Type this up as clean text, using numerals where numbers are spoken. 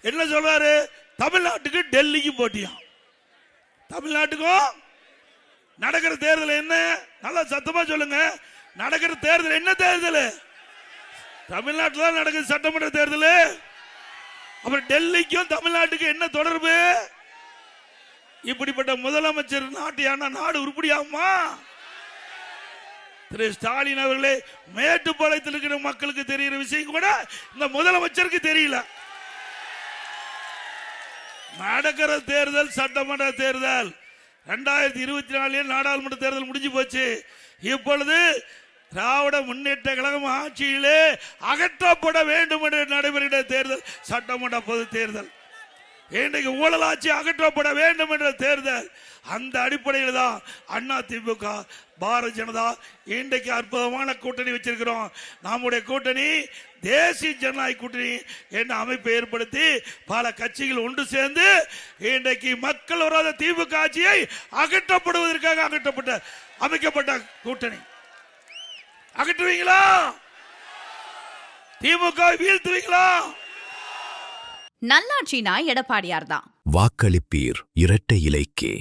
என்ன சொல்றாரு? தமிழ்நாட்டுக்கு டெல்லிக்கு போட்டியா? தமிழ்நாட்டுக்கும் நடக்கிற தேர்தல் என்ன? நல்லா சத்தமா சொல்லுங்க. நடக்கிற தேர்தல் என்ன தேர்தல்? தமிழ்நாட்டில் தான் நடக்குது சட்டமன்ற தேர்தல். அப்புறம் டெல்லிக்கும் தமிழ்நாட்டுக்கு என்ன தொடர்பு? இப்படிப்பட்ட முதலமைச்சர் நாடு உருப்படியாகுமா? திரு ஸ்டாலின் அவர்களே, மேட்டுப்பாளையத்தில் இருக்கிற மக்களுக்கு தெரிகிற விஷயம் கூட இந்த முதலமைச்சருக்கு தெரியல. நடக்கிற தேர்தல் சட்டமன்ற தேர்தல் 2024 நாடாளுமன்ற தேர்தல் முடிஞ்சு போச்சு. இப்பொழுது திராவிட முன்னேற்ற கழகம் ஆட்சியிலே அகற்றப்பட வேண்டும் என்று நடைபெறுகிற தேர்தல் சட்டமன்ற பொது தேர்தல். இன்றைக்கு ஊழல் ஆட்சி அகற்றப்பட வேண்டும் என்ற தேர்தல். அந்த அடிப்படையில் தான் அண்ணா திமுக பாரதிய ஜனதா இன்றைக்கு அற்புதமான கூட்டணி வச்சிருக்கிறோம். நம்முடைய கூட்டணி தேசிய ஜனநாயக கூட்டணி என்ற அமைப்பை ஏற்படுத்தி பல கட்சிகள் ஒன்று சேர்ந்து இன்றைக்கு மக்கள் வராத திமுக ஆட்சியை அகற்றப்படுவதற்காக அமைக்கப்பட்ட கூட்டணி. அகற்றுவீங்களா? திமுக வீழ்த்துவீங்களா? நல்லாட்சினா எடப்பாடியார் தான். வாக்களிப்பீர் இரட்டை இலைக்கே.